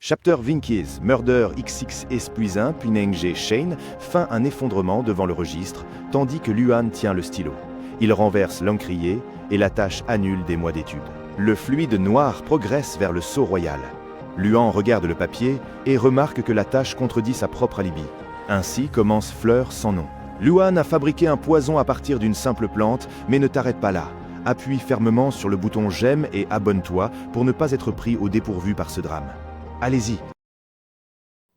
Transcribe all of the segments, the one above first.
Chapter Vinkies, Murder XX Espuisin, Pineng Shane, feint un effondrement devant le registre, tandis que Luan tient le stylo. Il renverse l'encrier et la tâche annule des mois d'études. Le fluide noir progresse vers le sceau royal. Luan regarde le papier et remarque que la tâche contredit sa propre alibi. Ainsi commence Fleur sans nom. Luan a fabriqué un poison à partir d'une simple plante, mais ne t'arrête pas là. Appuie fermement sur le bouton j'aime et abonne-toi pour ne pas être pris au dépourvu par ce drame. Allez-y.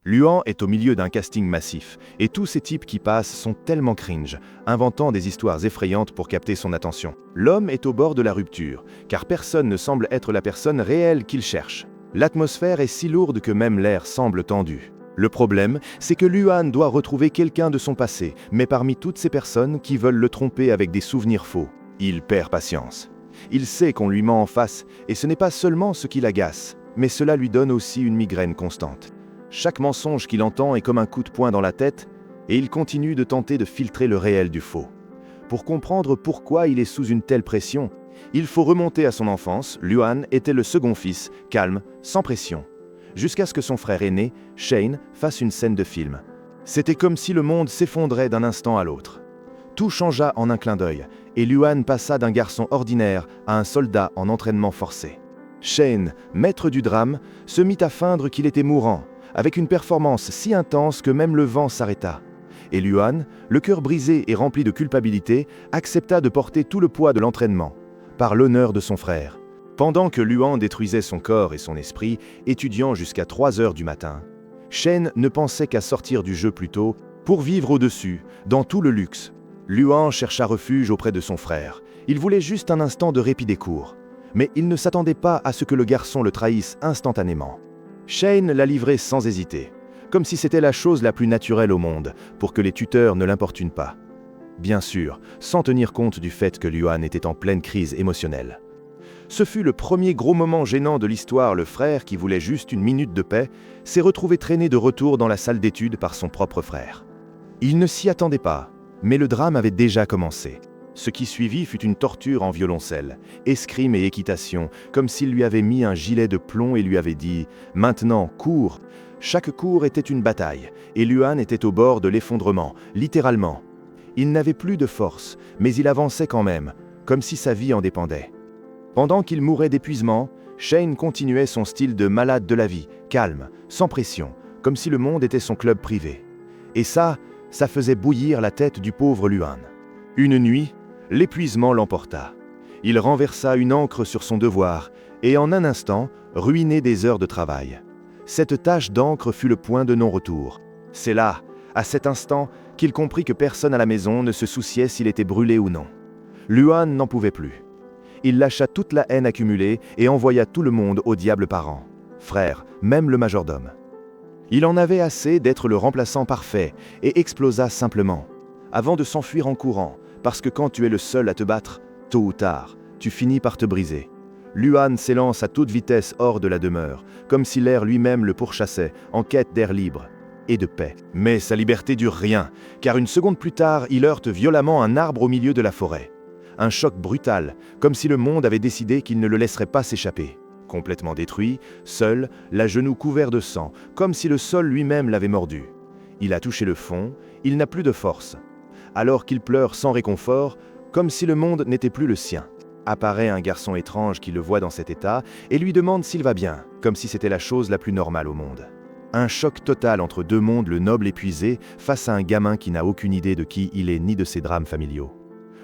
Luan est au milieu d'un casting massif, et tous ces types qui passent sont tellement cringe, inventant des histoires effrayantes pour capter son attention. L'homme est au bord de la rupture, car personne ne semble être la personne réelle qu'il cherche. L'atmosphère est si lourde que même l'air semble tendu. Le problème, c'est que Luan doit retrouver quelqu'un de son passé, mais parmi toutes ces personnes qui veulent le tromper avec des souvenirs faux, il perd patience. Il sait qu'on lui ment en face, et ce n'est pas seulement ce qui l'agace, mais cela lui donne aussi une migraine constante. Chaque mensonge qu'il entend est comme un coup de poing dans la tête, et il continue de tenter de filtrer le réel du faux. Pour comprendre pourquoi il est sous une telle pression, il faut remonter à son enfance. Luan était le second fils, calme, sans pression, jusqu'à ce que son frère aîné, Shane, fasse une scène de film. C'était comme si le monde s'effondrait d'un instant à l'autre. Tout changea en un clin d'œil, et Luan passa d'un garçon ordinaire à un soldat en entraînement forcé. Shane, maître du drame, se mit à feindre qu'il était mourant, avec une performance si intense que même le vent s'arrêta. Et Luan, le cœur brisé et rempli de culpabilité, accepta de porter tout le poids de l'entraînement, par l'honneur de son frère. Pendant que Luan détruisait son corps et son esprit, étudiant jusqu'à 3 heures du matin, Shane ne pensait qu'à sortir du jeu plus tôt pour vivre au-dessus, dans tout le luxe. Luan chercha refuge auprès de son frère. Il voulait juste un instant de répit des cours. Mais il ne s'attendait pas à ce que le garçon le trahisse instantanément. Shane l'a livré sans hésiter, comme si c'était la chose la plus naturelle au monde, pour que les tuteurs ne l'importunent pas. Bien sûr, sans tenir compte du fait que Luan était en pleine crise émotionnelle. Ce fut le premier gros moment gênant de l'histoire. Le frère, qui voulait juste une minute de paix, s'est retrouvé traîné de retour dans la salle d'études par son propre frère. Il ne s'y attendait pas, mais le drame avait déjà commencé. Ce qui suivit fut une torture en violoncelle, escrime et équitation, comme s'il lui avait mis un gilet de plomb et lui avait dit « Maintenant, cours !» Chaque cours était une bataille, et Luan était au bord de l'effondrement, littéralement. Il n'avait plus de force, mais il avançait quand même, comme si sa vie en dépendait. Pendant qu'il mourait d'épuisement, Shane continuait son style de malade de la vie, calme, sans pression, comme si le monde était son club privé. Et ça faisait bouillir la tête du pauvre Luan. Une nuit, l'épuisement l'emporta. Il renversa une encre sur son devoir et en un instant, ruinait des heures de travail. Cette tache d'encre fut le point de non-retour. C'est là, à cet instant, qu'il comprit que personne à la maison ne se souciait s'il était brûlé ou non. Luan n'en pouvait plus. Il lâcha toute la haine accumulée et envoya tout le monde au diable parent. Frère, même le majordome. Il en avait assez d'être le remplaçant parfait et explosa simplement, avant de s'enfuir en courant, parce que quand tu es le seul à te battre, tôt ou tard, tu finis par te briser. Luan s'élance à toute vitesse hors de la demeure, comme si l'air lui-même le pourchassait, en quête d'air libre et de paix. Mais sa liberté dure rien, car une seconde plus tard, il heurte violemment un arbre au milieu de la forêt. Un choc brutal, comme si le monde avait décidé qu'il ne le laisserait pas s'échapper. Complètement détruit, seul, la genou couvert de sang, comme si le sol lui-même l'avait mordu. Il a touché le fond, il n'a plus de force. Alors qu'il pleure sans réconfort, comme si le monde n'était plus le sien. Apparaît un garçon étrange qui le voit dans cet état et lui demande s'il va bien, comme si c'était la chose la plus normale au monde. Un choc total entre deux mondes, le noble épuisé face à un gamin qui n'a aucune idée de qui il est ni de ses drames familiaux.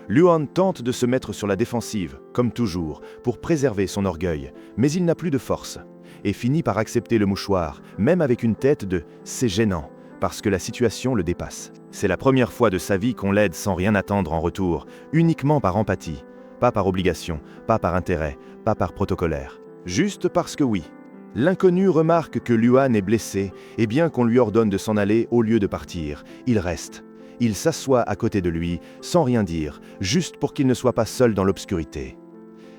Luan tente de se mettre sur la défensive, comme toujours, pour préserver son orgueil, mais il n'a plus de force, et finit par accepter le mouchoir, même avec une tête de « c'est gênant », parce que la situation le dépasse. C'est la première fois de sa vie qu'on l'aide sans rien attendre en retour, uniquement par empathie, pas par obligation, pas par intérêt, pas par protocolaire. Juste parce que oui. L'inconnu remarque que Luan est blessé, et bien qu'on lui ordonne de s'en aller au lieu de partir, il reste. Il s'assoit à côté de lui, sans rien dire, juste pour qu'il ne soit pas seul dans l'obscurité.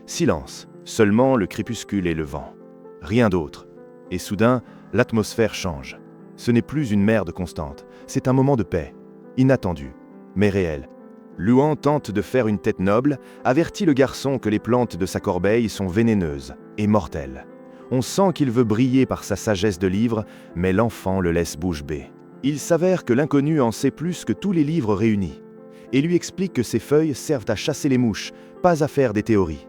Silence, seulement le crépuscule et le vent. Rien d'autre. Et soudain, l'atmosphère change. Ce n'est plus une merde constante, c'est un moment de paix. Inattendu, mais réel. Luan tente de faire une tête noble, avertit le garçon que les plantes de sa corbeille sont vénéneuses et mortelles. On sent qu'il veut briller par sa sagesse de livre, mais l'enfant le laisse bouche bée. Il s'avère que l'inconnu en sait plus que tous les livres réunis, et lui explique que ces feuilles servent à chasser les mouches, pas à faire des théories.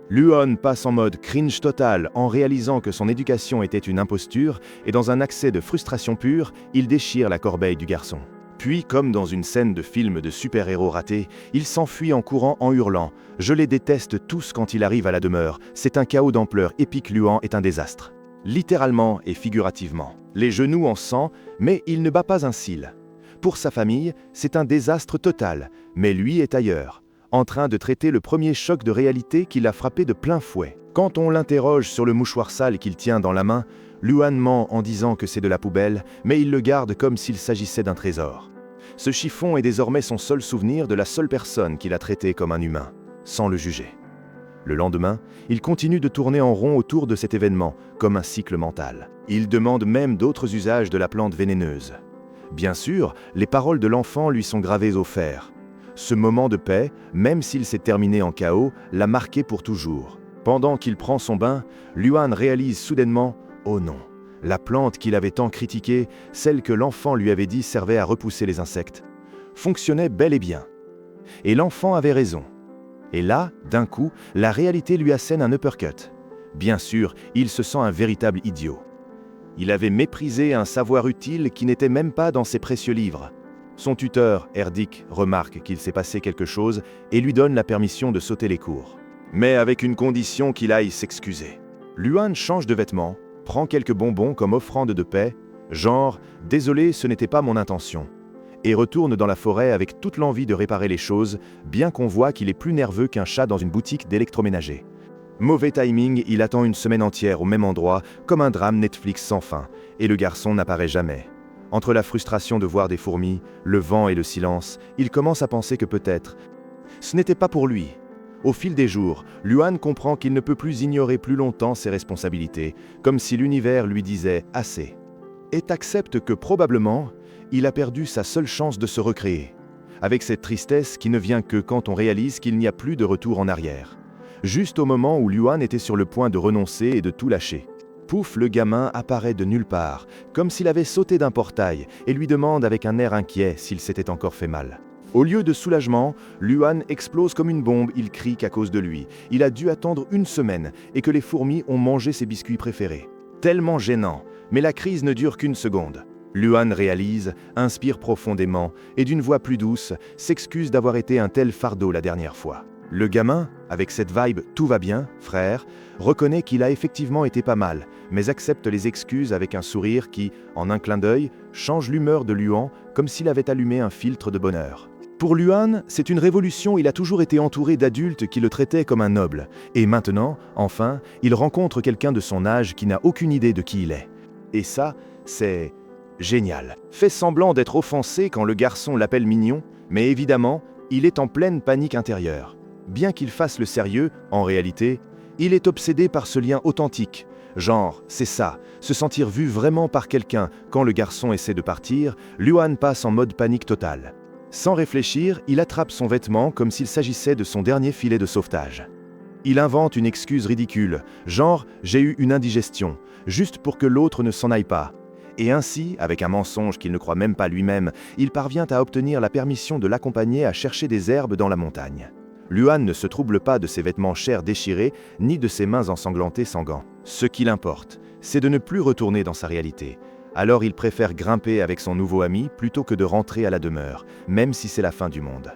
Luan passe en mode cringe total en réalisant que son éducation était une imposture, et dans un accès de frustration pure, il déchire la corbeille du garçon. Puis, comme dans une scène de film de super-héros raté, il s'enfuit en courant en hurlant « Je les déteste tous quand il arrive à la demeure, c'est un chaos d'ampleur épique, Luan est un désastre ». Littéralement et figurativement. Les genoux en sang, mais il ne bat pas un cil. Pour sa famille, c'est un désastre total, mais lui est ailleurs, en train de traiter le premier choc de réalité qui l'a frappé de plein fouet. Quand on l'interroge sur le mouchoir sale qu'il tient dans la main, Luan ment en disant que c'est de la poubelle, mais il le garde comme s'il s'agissait d'un trésor. Ce chiffon est désormais son seul souvenir de la seule personne qu'il a traité comme un humain, sans le juger. Le lendemain, il continue de tourner en rond autour de cet événement, comme un cycle mental. Il demande même d'autres usages de la plante vénéneuse. Bien sûr, les paroles de l'enfant lui sont gravées au fer. Ce moment de paix, même s'il s'est terminé en chaos, l'a marqué pour toujours. Pendant qu'il prend son bain, Luan réalise soudainement « Oh non !» La plante qu'il avait tant critiquée, celle que l'enfant lui avait dit servait à repousser les insectes, fonctionnait bel et bien. Et l'enfant avait raison. Et là, d'un coup, la réalité lui assène un uppercut. Bien sûr, il se sent un véritable idiot. Il avait méprisé un savoir utile qui n'était même pas dans ses précieux livres. Son tuteur, Erdik, remarque qu'il s'est passé quelque chose et lui donne la permission de sauter les cours. Mais avec une condition qu'il aille s'excuser. Luan change de vêtements, prend quelques bonbons comme offrande de paix, genre « Désolé, ce n'était pas mon intention », et retourne dans la forêt avec toute l'envie de réparer les choses, bien qu'on voit qu'il est plus nerveux qu'un chat dans une boutique d'électroménager. Mauvais timing, il attend une semaine entière au même endroit, comme un drame Netflix sans fin, et le garçon n'apparaît jamais. Entre la frustration de voir des fourmis, le vent et le silence, il commence à penser que peut-être ce n'était pas pour lui. Au fil des jours, Luan comprend qu'il ne peut plus ignorer plus longtemps ses responsabilités, comme si l'univers lui disait « assez ». Et accepte que probablement, il a perdu sa seule chance de se recréer, avec cette tristesse qui ne vient que quand on réalise qu'il n'y a plus de retour en arrière. Juste au moment où Luan était sur le point de renoncer et de tout lâcher. Pouf, le gamin apparaît de nulle part, comme s'il avait sauté d'un portail, et lui demande avec un air inquiet s'il s'était encore fait mal. Au lieu de soulagement, Luan explose comme une bombe, il crie qu'à cause de lui, il a dû attendre une semaine et que les fourmis ont mangé ses biscuits préférés. Tellement gênant, mais la crise ne dure qu'une seconde. Luan réalise, inspire profondément et d'une voix plus douce, s'excuse d'avoir été un tel fardeau la dernière fois. Le gamin, avec cette vibe « tout va bien, frère », reconnaît qu'il a effectivement été pas mal, mais accepte les excuses avec un sourire qui, en un clin d'œil, change l'humeur de Luan comme s'il avait allumé un filtre de bonheur. Pour Luan, c'est une révolution, il a toujours été entouré d'adultes qui le traitaient comme un noble. Et maintenant, enfin, il rencontre quelqu'un de son âge qui n'a aucune idée de qui il est. Et ça, c'est génial. Fait semblant d'être offensé quand le garçon l'appelle mignon, mais évidemment, il est en pleine panique intérieure. Bien qu'il fasse le sérieux, en réalité, il est obsédé par ce lien authentique. Genre, c'est ça, se sentir vu vraiment par quelqu'un. Quand le garçon essaie de partir, Luan passe en mode panique totale. Sans réfléchir, il attrape son vêtement comme s'il s'agissait de son dernier filet de sauvetage. Il invente une excuse ridicule, genre « j'ai eu une indigestion », juste pour que l'autre ne s'en aille pas. Et ainsi, avec un mensonge qu'il ne croit même pas lui-même, il parvient à obtenir la permission de l'accompagner à chercher des herbes dans la montagne. Luan ne se trouble pas de ses vêtements chers déchirés, ni de ses mains ensanglantées sans gants. Ce qui l'importe, c'est de ne plus retourner dans sa réalité. Alors il préfère grimper avec son nouveau ami plutôt que de rentrer à la demeure, même si c'est la fin du monde.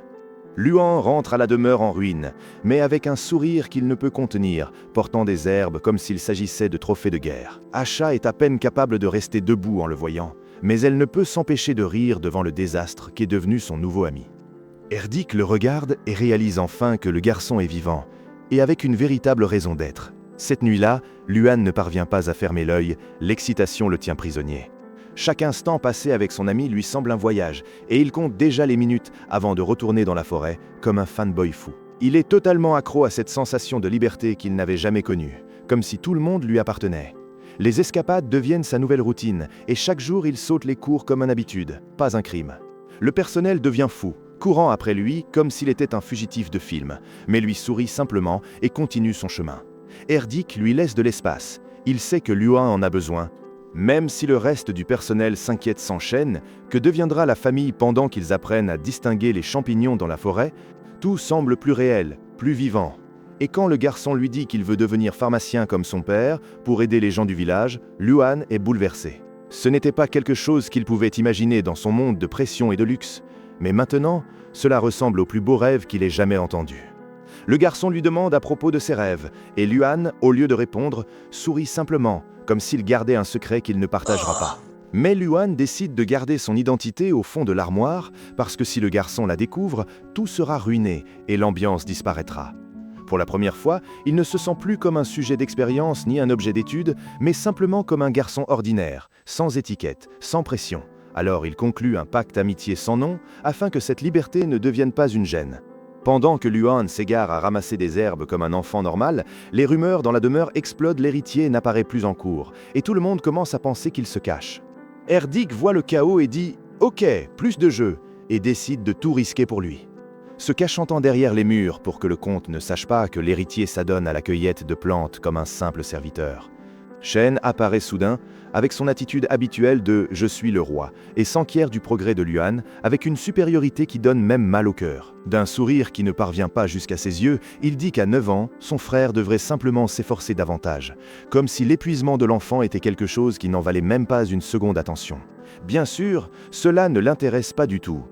Luan rentre à la demeure en ruine, mais avec un sourire qu'il ne peut contenir, portant des herbes comme s'il s'agissait de trophées de guerre. Asha est à peine capable de rester debout en le voyant, mais elle ne peut s'empêcher de rire devant le désastre qu'est devenu son nouveau ami. Erdik le regarde et réalise enfin que le garçon est vivant, et avec une véritable raison d'être. Cette nuit-là, Luan ne parvient pas à fermer l'œil, l'excitation le tient prisonnier. Chaque instant passé avec son ami lui semble un voyage, et il compte déjà les minutes avant de retourner dans la forêt, comme un fanboy fou. Il est totalement accro à cette sensation de liberté qu'il n'avait jamais connue, comme si tout le monde lui appartenait. Les escapades deviennent sa nouvelle routine, et chaque jour il saute les cours comme une habitude, pas un crime. Le personnel devient fou, courant après lui comme s'il était un fugitif de film, mais lui sourit simplement et continue son chemin. Erdik lui laisse de l'espace, Il sait que Luan en a besoin. Même si le reste du personnel s'inquiète sans chaîne, que deviendra la famille pendant qu'ils apprennent à distinguer les champignons dans la forêt, tout semble plus réel, plus vivant. Et quand le garçon lui dit qu'il veut devenir pharmacien comme son père, pour aider les gens du village, Luan est bouleversé. Ce n'était pas quelque chose qu'il pouvait imaginer dans son monde de pression et de luxe. Mais maintenant, cela ressemble au plus beau rêve qu'il ait jamais entendu. Le garçon lui demande à propos de ses rêves, et Luan, au lieu de répondre, sourit simplement, comme s'il gardait un secret qu'il ne partagera pas. Mais Luan décide de garder son identité au fond de l'armoire, parce que si le garçon la découvre, tout sera ruiné et l'ambiance disparaîtra. Pour la première fois, il ne se sent plus comme un sujet d'expérience ni un objet d'étude, mais simplement comme un garçon ordinaire, sans étiquette, sans pression. Alors il conclut un pacte amitié sans nom, afin que cette liberté ne devienne pas une gêne. Pendant que Luan s'égare à ramasser des herbes comme un enfant normal, les rumeurs dans la demeure explodent, l'héritier n'apparaît plus en cours, et tout le monde commence à penser qu'il se cache. Erdik voit le chaos et dit « Ok, plus de jeu », et décide de tout risquer pour lui. Se cachant derrière les murs pour que le comte ne sache pas que l'héritier s'adonne à la cueillette de plantes comme un simple serviteur. Shane apparaît soudain, avec son attitude habituelle de « je suis le roi » et s'enquiert du progrès de Luan avec une supériorité qui donne même mal au cœur. D'un sourire qui ne parvient pas jusqu'à ses yeux, il dit qu'à 9 ans, son frère devrait simplement s'efforcer davantage, comme si l'épuisement de l'enfant était quelque chose qui n'en valait même pas une seconde attention. Bien sûr, cela ne l'intéresse pas du tout.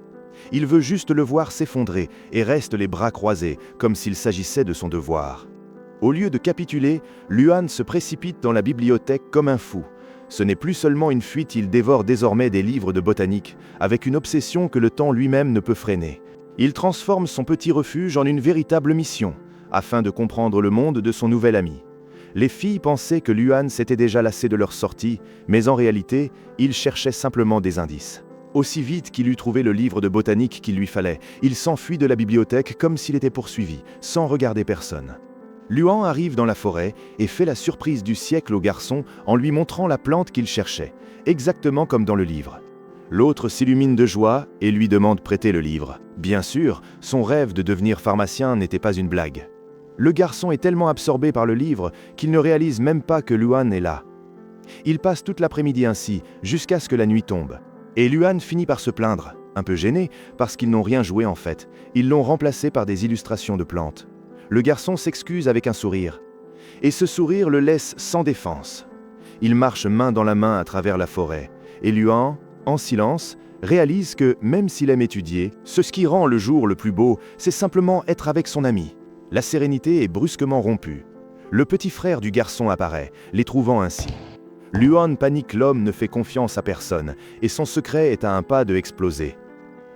Il veut juste le voir s'effondrer et reste les bras croisés, comme s'il s'agissait de son devoir. Au lieu de capituler, Luan se précipite dans la bibliothèque comme un fou. Ce n'est plus seulement une fuite, il dévore désormais des livres de botanique, avec une obsession que le temps lui-même ne peut freiner. Il transforme son petit refuge en une véritable mission, afin de comprendre le monde de son nouvel ami. Les filles pensaient que Luan s'était déjà lassé de leur sortie, mais en réalité, il cherchait simplement des indices. Aussi vite qu'il eut trouvé le livre de botanique qu'il lui fallait, il s'enfuit de la bibliothèque comme s'il était poursuivi, sans regarder personne. Luan arrive dans la forêt et fait la surprise du siècle au garçon en lui montrant la plante qu'il cherchait, exactement comme dans le livre. L'autre s'illumine de joie et lui demande prêter le livre. Bien sûr, son rêve de devenir pharmacien n'était pas une blague. Le garçon est tellement absorbé par le livre qu'il ne réalise même pas que Luan est là. Il passe toute l'après-midi ainsi, jusqu'à ce que la nuit tombe. Et Luan finit par se plaindre, un peu gêné, parce qu'ils n'ont rien joué en fait. Ils l'ont remplacé par des illustrations de plantes. Le garçon s'excuse avec un sourire. Et ce sourire le laisse sans défense. Il marche main dans la main à travers la forêt. Et Luan, en silence, réalise que, même s'il aime étudier, ce qui rend le jour le plus beau, c'est simplement être avec son ami. La sérénité est brusquement rompue. Le petit frère du garçon apparaît, les trouvant ainsi. Luan panique, l'homme ne fait confiance à personne, et son secret est à un pas de exploser.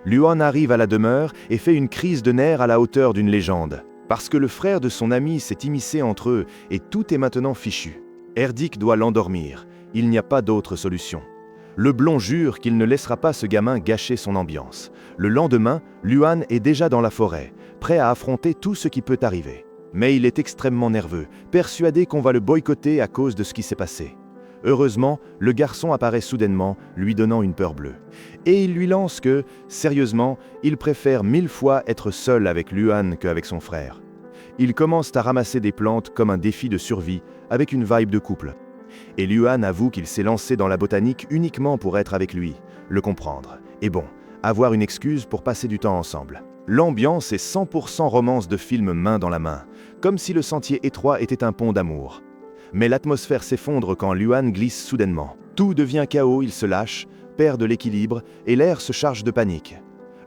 Luan arrive à la demeure et fait une crise de nerfs à la hauteur d'une légende. Parce que le frère de son ami s'est immiscé entre eux et tout est maintenant fichu. Erdik doit l'endormir, il n'y a pas d'autre solution. Le blond jure qu'il ne laissera pas ce gamin gâcher son ambiance. Le lendemain, Luan est déjà dans la forêt, prêt à affronter tout ce qui peut arriver. Mais il est extrêmement nerveux, persuadé qu'on va le boycotter à cause de ce qui s'est passé. Heureusement, le garçon apparaît soudainement, lui donnant une peur bleue. Et il lui lance que, sérieusement, il préfère 1000 fois être seul avec Luan qu'avec son frère. Ils commencent à ramasser des plantes comme un défi de survie, avec une vibe de couple. Et Luan avoue qu'il s'est lancé dans la botanique uniquement pour être avec lui, le comprendre. Et bon, avoir une excuse pour passer du temps ensemble. L'ambiance est 100% romance de film main dans la main, comme si le sentier étroit était un pont d'amour. Mais l'atmosphère s'effondre quand Luan glisse soudainement. Tout devient chaos, il se lâche, perd de l'équilibre et l'air se charge de panique.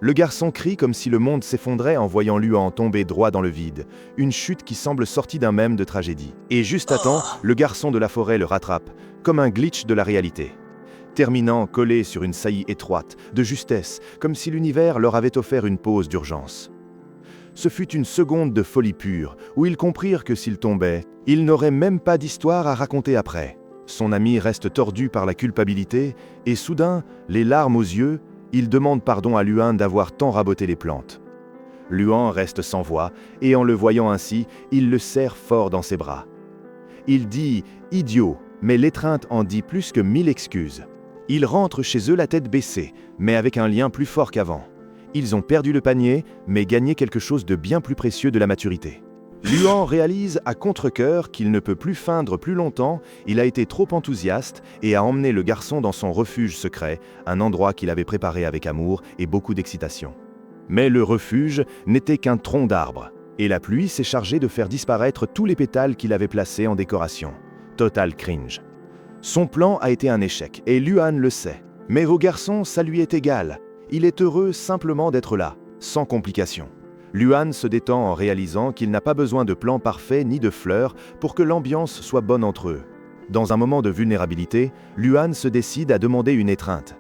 Le garçon crie comme si le monde s'effondrait en voyant Luan tomber droit dans le vide, une chute qui semble sortie d'un mème de tragédie. Et juste à temps, le garçon de la forêt le rattrape, comme un glitch de la réalité. Terminant collé sur une saillie étroite, de justesse, comme si l'univers leur avait offert une pause d'urgence. Ce fut une seconde de folie pure, où ils comprirent que s'ils tombaient, ils n'auraient même pas d'histoire à raconter après. Son ami reste tordu par la culpabilité, et soudain, les larmes aux yeux, il demande pardon à Luan d'avoir tant raboté les plantes. Luan reste sans voix, et en le voyant ainsi, il le serre fort dans ses bras. Il dit « idiot », mais l'étreinte en dit plus que 1000 excuses. Ils rentrent chez eux la tête baissée, mais avec un lien plus fort qu'avant. Ils ont perdu le panier, mais gagné quelque chose de bien plus précieux, de la maturité. Luan réalise à contre-cœur qu'il ne peut plus feindre plus longtemps, il a été trop enthousiaste et a emmené le garçon dans son refuge secret, un endroit qu'il avait préparé avec amour et beaucoup d'excitation. Mais le refuge n'était qu'un tronc d'arbre, et la pluie s'est chargée de faire disparaître tous les pétales qu'il avait placés en décoration. Total cringe. Son plan a été un échec, et Luan le sait. Mais au garçon, ça lui est égal. Il est heureux simplement d'être là, sans complications. Luan se détend en réalisant qu'il n'a pas besoin de plan parfait ni de fleurs pour que l'ambiance soit bonne entre eux. Dans un moment de vulnérabilité, Luan se décide à demander une étreinte.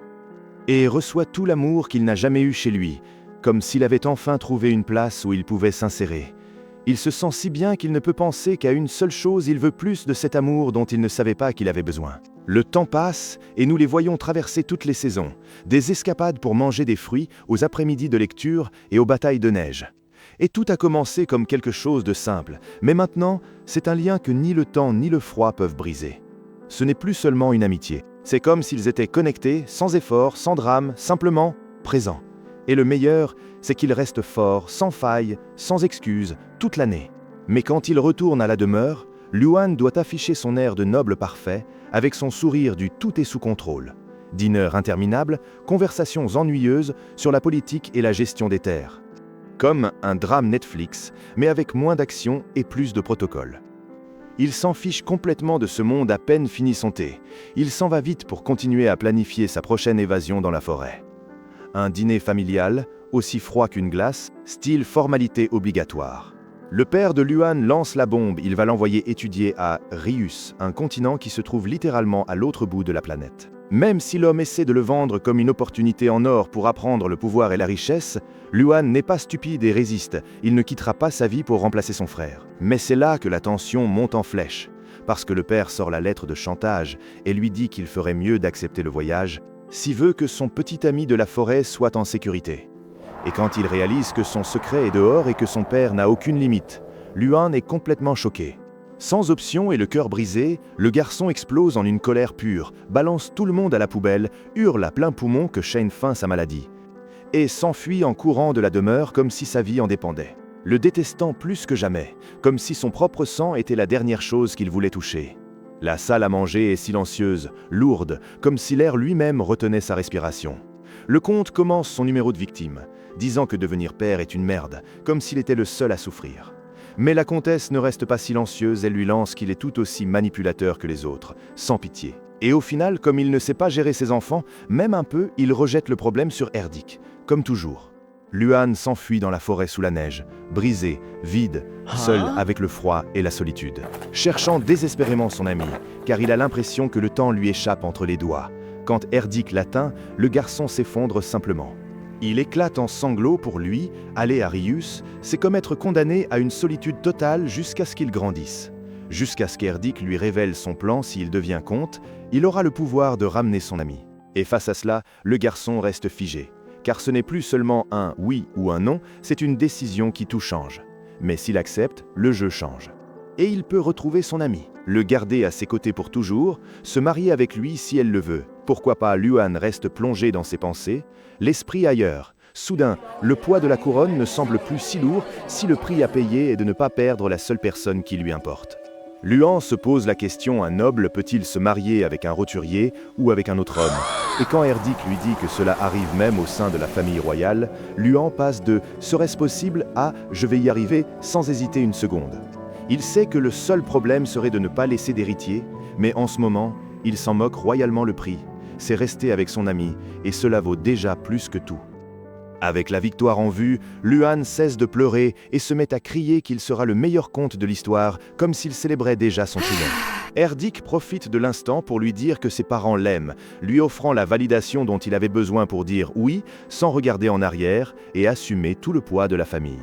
Et reçoit tout l'amour qu'il n'a jamais eu chez lui, comme s'il avait enfin trouvé une place où il pouvait s'insérer. Il se sent si bien qu'il ne peut penser qu'à une seule chose, il veut plus de cet amour dont il ne savait pas qu'il avait besoin. Le temps passe et nous les voyons traverser toutes les saisons, des escapades pour manger des fruits, aux après-midi de lecture et aux batailles de neige. Et tout a commencé comme quelque chose de simple, mais maintenant, c'est un lien que ni le temps ni le froid peuvent briser. Ce n'est plus seulement une amitié, c'est comme s'ils étaient connectés, sans effort, sans drame, simplement présents. Et le meilleur, c'est qu'ils restent forts, sans faille, sans excuse, toute l'année. Mais quand il retourne à la demeure, Luan doit afficher son air de noble parfait, avec son sourire du tout est sous contrôle. Dîner interminable, conversations ennuyeuses sur la politique et la gestion des terres. Comme un drame Netflix, mais avec moins d'action et plus de protocole. Il s'en fiche complètement de ce monde à peine fini son thé. Il s'en va vite pour continuer à planifier sa prochaine évasion dans la forêt. Un dîner familial, aussi froid qu'une glace, style formalité obligatoire. Le père de Luan lance la bombe, il va l'envoyer étudier à Rius, un continent qui se trouve littéralement à l'autre bout de la planète. Même si l'homme essaie de le vendre comme une opportunité en or pour apprendre le pouvoir et la richesse, Luan n'est pas stupide et résiste, il ne quittera pas sa vie pour remplacer son frère. Mais c'est là que la tension monte en flèche, parce que le père sort la lettre de chantage et lui dit qu'il ferait mieux d'accepter le voyage, s'il veut que son petit ami de la forêt soit en sécurité. Et quand il réalise que son secret est dehors et que son père n'a aucune limite, Luan est complètement choqué. Sans option et le cœur brisé, le garçon explose en une colère pure, balance tout le monde à la poubelle, hurle à plein poumon que Shane feint sa maladie, et s'enfuit en courant de la demeure comme si sa vie en dépendait. Le détestant plus que jamais, comme si son propre sang était la dernière chose qu'il voulait toucher. La salle à manger est silencieuse, lourde, comme si l'air lui-même retenait sa respiration. Le comte commence son numéro de victime, disant que devenir père est une merde, comme s'il était le seul à souffrir. Mais la comtesse ne reste pas silencieuse, elle lui lance qu'il est tout aussi manipulateur que les autres, sans pitié. Et au final, comme il ne sait pas gérer ses enfants, même un peu, il rejette le problème sur Erdik, comme toujours. Luan s'enfuit dans la forêt sous la neige, brisé, vide, seul avec le froid et la solitude, cherchant désespérément son ami, car il a l'impression que le temps lui échappe entre les doigts. Quand Erdik l'atteint, le garçon s'effondre simplement. Il éclate en sanglots pour lui, aller à Rius, c'est comme être condamné à une solitude totale jusqu'à ce qu'il grandisse. Jusqu'à ce qu'Erdik lui révèle son plan s'il devient comte, il aura le pouvoir de ramener son ami. Et face à cela, le garçon reste figé. Car ce n'est plus seulement un oui ou un non, c'est une décision qui tout change. Mais s'il accepte, le jeu change. Et il peut retrouver son ami, le garder à ses côtés pour toujours, se marier avec lui si elle le veut. Pourquoi pas Luan reste plongé dans ses pensées, l'esprit ailleurs. Soudain, le poids de la couronne ne semble plus si lourd si le prix à payer est de ne pas perdre la seule personne qui lui importe. Luan se pose la question, un noble peut-il se marier avec un roturier ou avec un autre homme? Et quand Erdik lui dit que cela arrive même au sein de la famille royale, Luan passe de « serait-ce possible » à « je vais y arriver » sans hésiter une seconde. Il sait que le seul problème serait de ne pas laisser d'héritier, mais en ce moment, il s'en moque royalement. Le prix, c'est rester avec son ami, et cela vaut déjà plus que tout. Avec la victoire en vue, Luan cesse de pleurer et se met à crier qu'il sera le meilleur comte de l'histoire, comme s'il célébrait déjà son triomphe. Erdik profite de l'instant pour lui dire que ses parents l'aiment, lui offrant la validation dont il avait besoin pour dire oui, sans regarder en arrière et assumer tout le poids de la famille.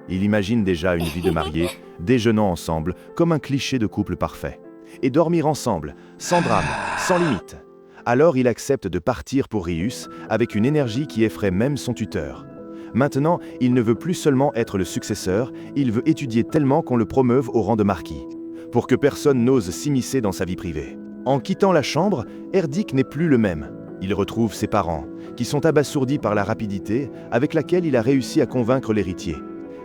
Il imagine déjà une vie de mariés, déjeunant ensemble, comme un cliché de couple parfait. Et dormir ensemble, sans drame, sans limite. Alors il accepte de partir pour Rius, avec une énergie qui effraie même son tuteur. Maintenant, il ne veut plus seulement être le successeur, il veut étudier tellement qu'on le promeuve au rang de marquis, pour que personne n'ose s'immiscer dans sa vie privée. En quittant la chambre, Erdik n'est plus le même. Il retrouve ses parents, qui sont abasourdis par la rapidité avec laquelle il a réussi à convaincre l'héritier.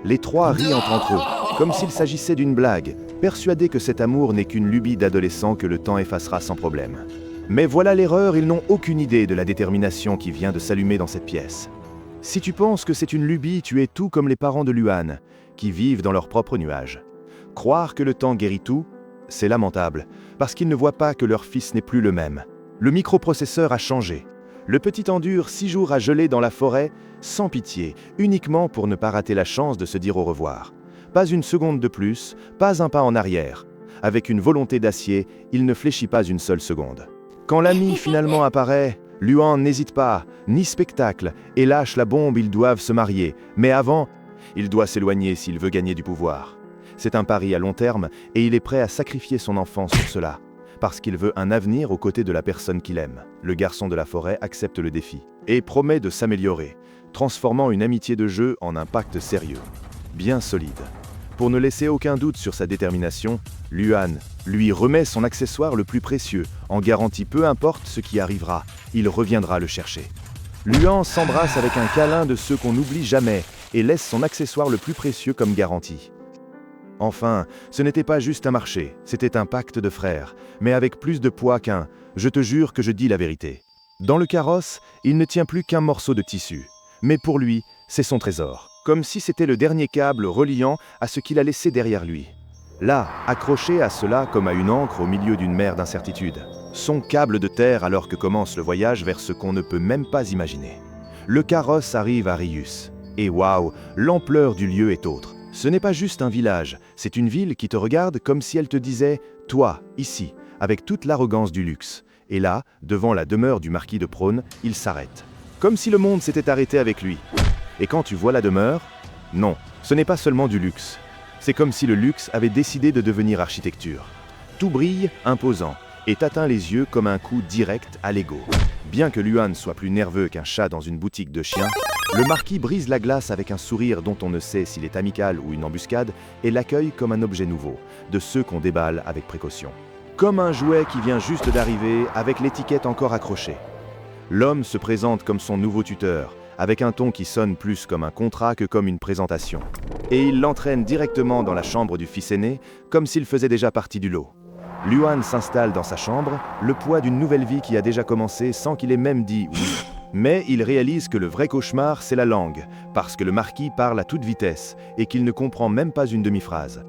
Les trois rient entre eux, comme s'il s'agissait d'une blague, persuadé que cet amour n'est qu'une lubie d'adolescent que le temps effacera sans problème. Mais voilà l'erreur, ils n'ont aucune idée de la détermination qui vient de s'allumer dans cette pièce. Si tu penses que c'est une lubie, tu es tout comme les parents de Luan, qui vivent dans leur propre nuage. Croire que le temps guérit tout, c'est lamentable, parce qu'ils ne voient pas que leur fils n'est plus le même. Le microprocesseur a changé. Le petit endure 6 jours à geler dans la forêt, sans pitié, uniquement pour ne pas rater la chance de se dire au revoir. Pas une seconde de plus, pas un pas en arrière. Avec une volonté d'acier, il ne fléchit pas une seule seconde. Quand l'ami finalement apparaît, Luan n'hésite pas, ni spectacle, et lâche la bombe, ils doivent se marier. Mais avant, il doit s'éloigner s'il veut gagner du pouvoir. C'est un pari à long terme, et il est prêt à sacrifier son enfance pour cela. Parce qu'il veut un avenir aux côtés de la personne qu'il aime. Le garçon de la forêt accepte le défi, et promet de s'améliorer, transformant une amitié de jeu en un pacte sérieux, bien solide. Pour ne laisser aucun doute sur sa détermination, Luan lui remet son accessoire le plus précieux, en garantie peu importe ce qui arrivera, il reviendra le chercher. Luan s'embrasse avec un câlin de ceux qu'on n'oublie jamais et laisse son accessoire le plus précieux comme garantie. Enfin, ce n'était pas juste un marché, c'était un pacte de frères, mais avec plus de poids qu'un « je te jure que je dis la vérité ». Dans le carrosse, il ne tient plus qu'un morceau de tissu, mais pour lui, c'est son trésor, comme si c'était le dernier câble reliant à ce qu'il a laissé derrière lui. Là, accroché à cela comme à une ancre au milieu d'une mer d'incertitude. Son câble de terre alors que commence le voyage vers ce qu'on ne peut même pas imaginer. Le carrosse arrive à Rius. Et waouh, l'ampleur du lieu est autre. Ce n'est pas juste un village, c'est une ville qui te regarde comme si elle te disait « toi, ici », avec toute l'arrogance du luxe. Et là, devant la demeure du marquis de Prône, il s'arrête. Comme si le monde s'était arrêté avec lui. Et quand tu vois la demeure, non, ce n'est pas seulement du luxe. C'est comme si le luxe avait décidé de devenir architecture. Tout brille, imposant, et t'atteint les yeux comme un coup direct à l'ego. Bien que Luan soit plus nerveux qu'un chat dans une boutique de chiens, le marquis brise la glace avec un sourire dont on ne sait s'il est amical ou une embuscade et l'accueille comme un objet nouveau, de ceux qu'on déballe avec précaution. Comme un jouet qui vient juste d'arriver avec l'étiquette encore accrochée. L'homme se présente comme son nouveau tuteur, avec un ton qui sonne plus comme un contrat que comme une présentation. Et il l'entraîne directement dans la chambre du fils aîné, comme s'il faisait déjà partie du lot. Luan s'installe dans sa chambre, le poids d'une nouvelle vie qui a déjà commencé sans qu'il ait même dit oui. Mais il réalise que le vrai cauchemar, c'est la langue, parce que le marquis parle à toute vitesse et qu'il ne comprend même pas une demi-phrase.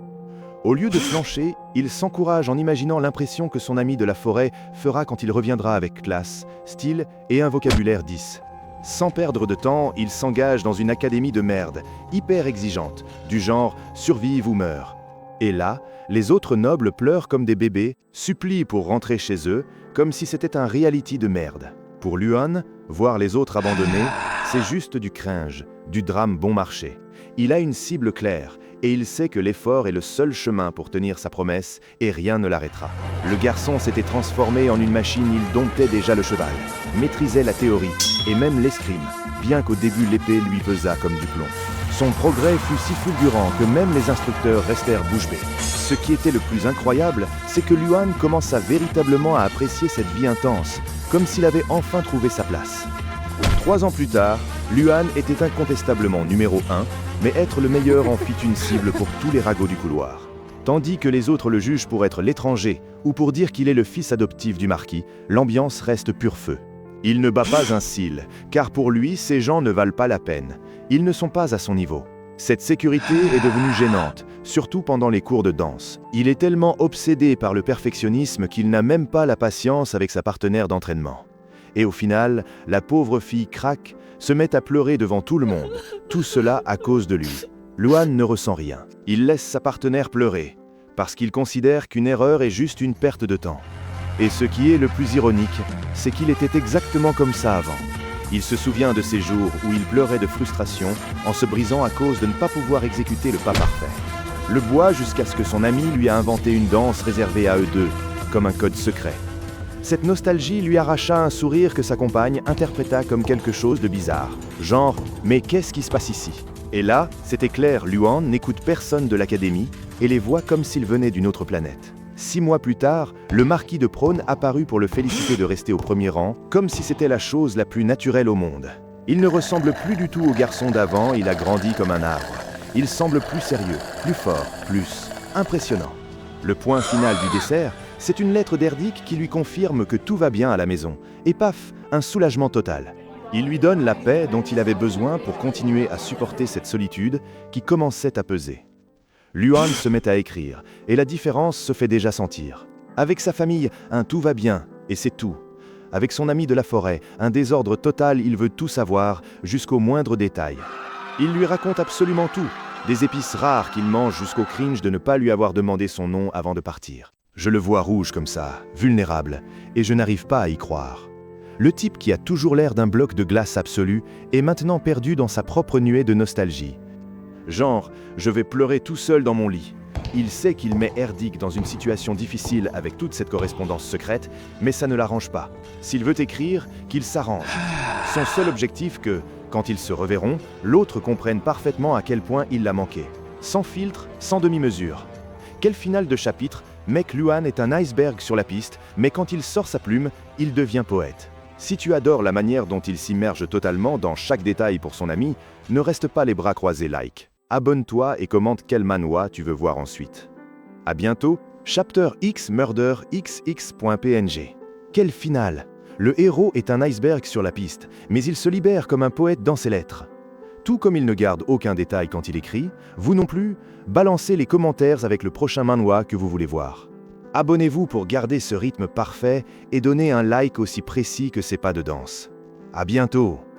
Au lieu de flancher, il s'encourage en imaginant l'impression que son ami de la forêt fera quand il reviendra avec classe, style et un vocabulaire 10. Sans perdre de temps, il s'engage dans une académie de merde, hyper exigeante, du genre « survive ou meurt ». Et là, les autres nobles pleurent comme des bébés, supplient pour rentrer chez eux, comme si c'était un reality de merde. Pour Luan, voir les autres abandonnés, c'est juste du cringe, du drame bon marché. Il a une cible claire, et il sait que l'effort est le seul chemin pour tenir sa promesse, et rien ne l'arrêtera. Le garçon s'était transformé en une machine, il domptait déjà le cheval, maîtrisait la théorie, et même l'escrime, bien qu'au début l'épée lui pesa comme du plomb. Son progrès fut si fulgurant que même les instructeurs restèrent bouche bée. Ce qui était le plus incroyable, c'est que Luan commença véritablement à apprécier cette vie intense, comme s'il avait enfin trouvé sa place. 3 ans plus tard, Luan était incontestablement numéro 1, mais être le meilleur en fit une cible pour tous les ragots du couloir. Tandis que les autres le jugent pour être l'étranger, ou pour dire qu'il est le fils adoptif du marquis, l'ambiance reste pur feu. Il ne bat pas un cil, car pour lui, ces gens ne valent pas la peine. Ils ne sont pas à son niveau. Cette sécurité est devenue gênante, surtout pendant les cours de danse. Il est tellement obsédé par le perfectionnisme qu'il n'a même pas la patience avec sa partenaire d'entraînement. Et au final, la pauvre fille craque, se met à pleurer devant tout le monde. Tout cela à cause de lui. Luan ne ressent rien. Il laisse sa partenaire pleurer, parce qu'il considère qu'une erreur est juste une perte de temps. Et ce qui est le plus ironique, c'est qu'il était exactement comme ça avant. Il se souvient de ces jours où il pleurait de frustration en se brisant à cause de ne pas pouvoir exécuter le pas parfait. Le bois jusqu'à ce que son ami lui a inventé une danse réservée à eux deux, comme un code secret. Cette nostalgie lui arracha un sourire que sa compagne interpréta comme quelque chose de bizarre. Genre, mais qu'est-ce qui se passe ici? Et là, c'était clair, Luan n'écoute personne de l'académie et les voit comme s'ils venaient d'une autre planète. 6 mois plus tard, le marquis de Prône apparut pour le féliciter de rester au premier rang, comme si c'était la chose la plus naturelle au monde. Il ne ressemble plus du tout au garçon d'avant, il a grandi comme un arbre. Il semble plus sérieux, plus fort, plus impressionnant. Le point final du dessert, c'est une lettre d'Erdik qui lui confirme que tout va bien à la maison. Et paf, un soulagement total. Il lui donne la paix dont il avait besoin pour continuer à supporter cette solitude qui commençait à peser. Luan se met à écrire, et la différence se fait déjà sentir. Avec sa famille, un tout va bien, et c'est tout. Avec son ami de la forêt, un désordre total, il veut tout savoir, jusqu'au moindre détail. Il lui raconte absolument tout, des épices rares qu'il mange jusqu'au cringe de ne pas lui avoir demandé son nom avant de partir. Je le vois rouge comme ça, vulnérable, et je n'arrive pas à y croire. Le type qui a toujours l'air d'un bloc de glace absolu est maintenant perdu dans sa propre nuée de nostalgie. Genre, je vais pleurer tout seul dans mon lit. Il sait qu'il met Erdik dans une situation difficile avec toute cette correspondance secrète, mais ça ne l'arrange pas. S'il veut écrire, qu'il s'arrange. Son seul objectif que, quand ils se reverront, l'autre comprenne parfaitement à quel point il l'a manqué. Sans filtre, sans demi-mesure. Quel final de chapitre, mec Luan est un iceberg sur la piste, mais quand il sort sa plume, il devient poète. Si tu adores la manière dont il s'immerge totalement dans chaque détail pour son ami, ne reste pas les bras croisés like. Abonne-toi et commente quel manhwa tu veux voir ensuite. À bientôt, Chapter X Murder XX.png. Quel final! Le héros est un iceberg sur la piste, mais il se libère comme un poète dans ses lettres. Tout comme il ne garde aucun détail quand il écrit, vous non plus, balancez les commentaires avec le prochain manhwa que vous voulez voir. Abonnez-vous pour garder ce rythme parfait et donnez un like aussi précis que ses pas de danse. À bientôt!